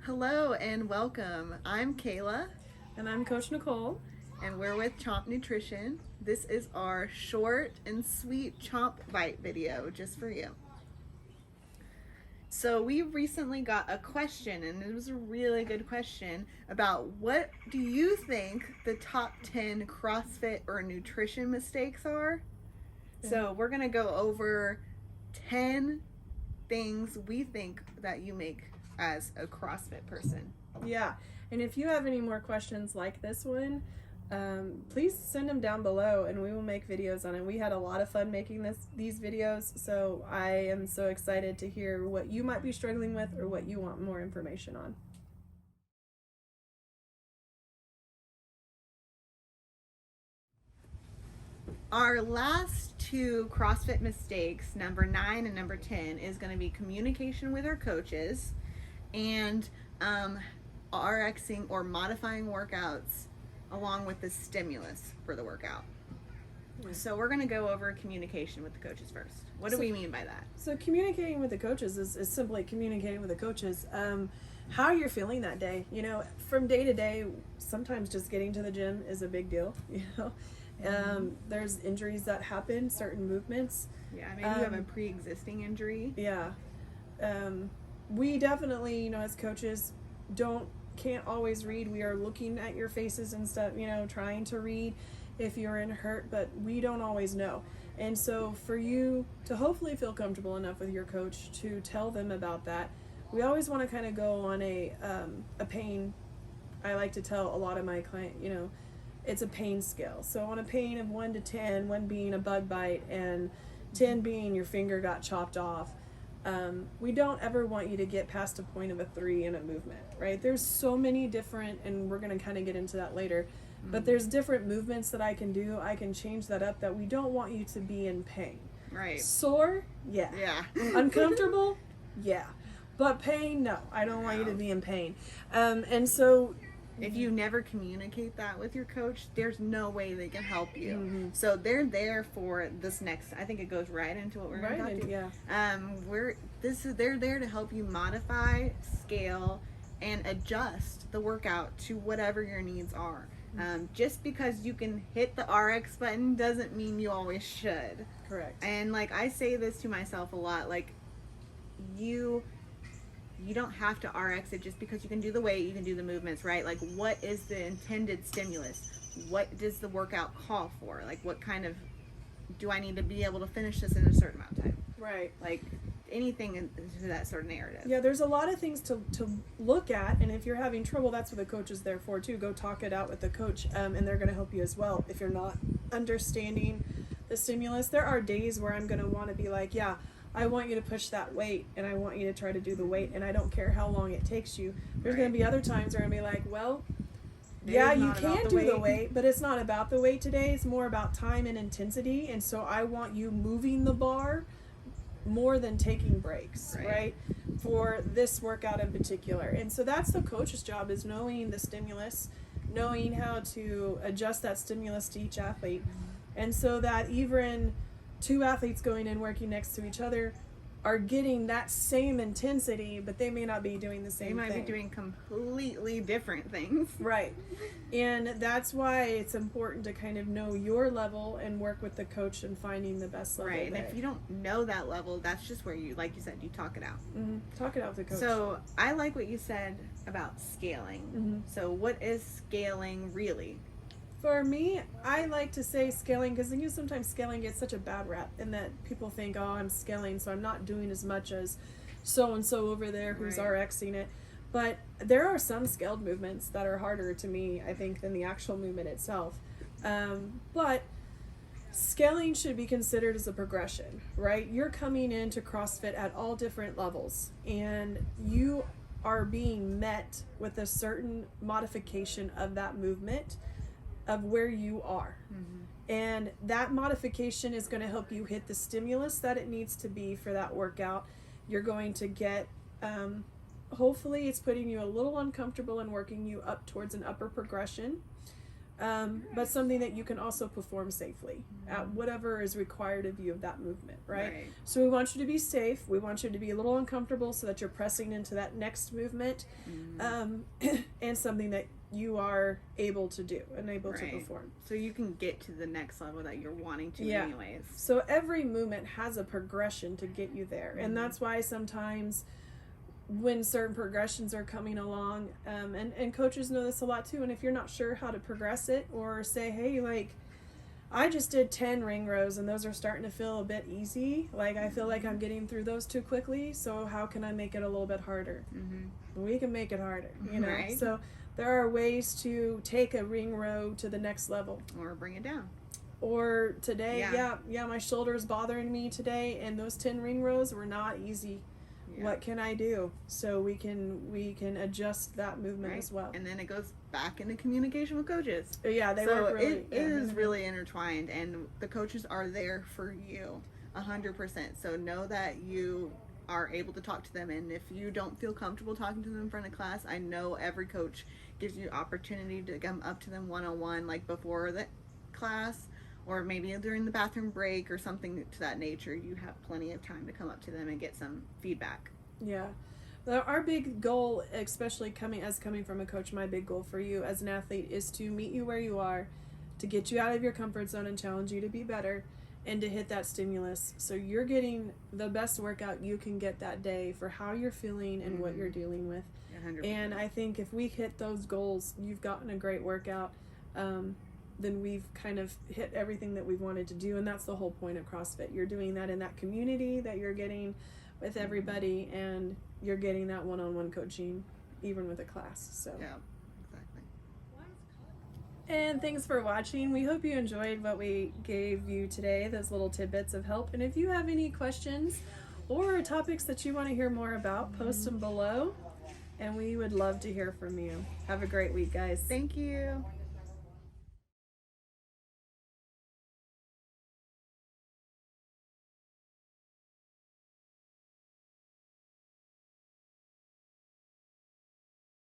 Hello and welcome. I'm Kayla And I'm Coach Nicole. and we're with Chomp Nutrition. This is our short and sweet Chomp Bite video just for you. So we recently got a question, and it was a really good question about what do you think the top 10 CrossFit or nutrition mistakes are? So we're going to go over 10 things we think that you make as a CrossFit person. Yeah, and if you have any more questions like this one, please send them down below and we will make videos on it. We had a lot of fun making these videos, so I am so excited to hear what you might be struggling with or what you want more information on. Our last two CrossFit mistakes, number 9 and number 10, is going to be communication with our coaches and RXing or modifying workouts along with the stimulus for the workout. So we're going to go over communication with the coaches first. What do we mean by that? So communicating with the coaches is simply communicating with the coaches. How you're feeling that day. You know, from day to day, sometimes just getting to the gym is a big deal, you know. There's injuries that happen, certain movements. Yeah, maybe you have a pre-existing injury. Yeah. We definitely, you know, as coaches, can't always read. We are looking at your faces and stuff, you know, trying to read if you're in hurt, but we don't always know. And so for you to hopefully feel comfortable enough with your coach to tell them about that, we always want to kind of go on a pain. I like to tell a lot of my client, you know, it's a pain scale. So on a pain of 1 to 10, 1 being a bug bite and 10 being your finger got chopped off, we don't ever want you to get past a point of a 3 in a movement, right? There's so many different, and we're going to kind of get into that later, but there's different movements that I can do. I can change that up that we don't want you to be in pain. Right. Sore? Yeah. Yeah. Uncomfortable? Yeah. But pain? No. I don't want you to be in pain. And so if you never communicate that with your coach, there's no way they can help you. Mm-hmm. So they're there for this next. I think it goes right into what we're going to talk to. Yeah. They're there to help you modify, scale, and adjust the workout to whatever your needs are. Just because you can hit the RX button doesn't mean you always should. Correct. And like I say this to myself a lot, like you don't have to RX it just because you can do the weight, you can do the movements, right? Like, what is the intended stimulus? What does the workout call for? Like, what kind of, do I need to be able to finish this in a certain amount of time? Right. Like, anything into that sort of narrative. Yeah, there's a lot of things to look at, and if you're having trouble, that's what the coach is there for, too. Go talk it out with the coach, and they're going to help you as well. If you're not understanding the stimulus, there are days where I'm going to want to be like, yeah, I want you to push that weight, and I want you to try to do the weight, and I don't care how long it takes you. There's going to be other times where I'm going to be like, well, yeah, you can do the weight, but it's not about the weight today. It's more about time and intensity, and so I want you moving the bar more than taking breaks, right? For this workout in particular. And so that's the coach's job, is knowing the stimulus, knowing how to adjust that stimulus to each athlete. And so that even 2 athletes going in working next to each other are getting that same intensity, but they may not be doing the same thing. They might be doing completely different things. Right. And that's why it's important to kind of know your level and work with the coach and finding the best level. Right. there. And if you don't know that level, that's just where you, like you said, you talk it out. Mm-hmm. Talk it out with the coach. So I like what you said about scaling. Mm-hmm. So what is scaling really? For me, I like to say scaling, because sometimes scaling gets such a bad rap, and that people think, oh, I'm scaling, so I'm not doing as much as so-and-so over there who's RXing it. But there are some scaled movements that are harder to me, I think, than the actual movement itself. But scaling should be considered as a progression, right? You're coming into CrossFit at all different levels, and you are being met with a certain modification of that movement of where you are. Mm-hmm. And that modification is going to help you hit the stimulus that it needs to be for that workout. You're going to get, hopefully it's putting you a little uncomfortable and working you up towards an upper progression. but something that you can also perform safely at whatever is required of you of that movement, right? So we want you to be safe. We want you to be a little uncomfortable so that you're pressing into that next movement, and something that you are able to do and able to perform. So you can get to the next level that you're wanting to anyways. So every movement has a progression to get you there. And that's why sometimes when certain progressions are coming along, and coaches know this a lot too, and if you're not sure how to progress it, or say, hey, like, I just did 10 ring rows and those are starting to feel a bit easy, like I feel like I'm getting through those too quickly, so how can I make it a little bit harder? We can make you know. So there are ways to take a ring row to the next level, or bring it down. Or today, my shoulder is bothering me today, and those 10 ring rows were not easy. What can I do? So we can adjust that movement as well. And then it goes back into communication with coaches. Yeah, they so work really. It is really intertwined, and the coaches are there for you 100%. So know that you are able to talk to them, and if you don't feel comfortable talking to them in front of class, I know every coach gives you opportunity to come up to them one-on-one, like before the class, or maybe during the bathroom break or something to that nature. You have plenty of time to come up to them and get some feedback. Yeah. Well, our big goal, especially coming from a coach, my big goal for you as an athlete is to meet you where you are, to get you out of your comfort zone and challenge you to be better, and to hit that stimulus. So you're getting the best workout you can get that day for how you're feeling and what you're dealing with. 100%. And I think if we hit those goals, you've gotten a great workout. Then we've kind of hit everything that we wanted to do, and that's the whole point of CrossFit. You're doing that in that community that you're getting with everybody, and you're getting that one-on-one coaching even with a class. So yeah, exactly. And thanks for watching. We hope you enjoyed what we gave you today, those little tidbits of help. And if you have any questions or topics that you want to hear more about, post them below, and we would love to hear from you. Have a great week, guys. Thank you.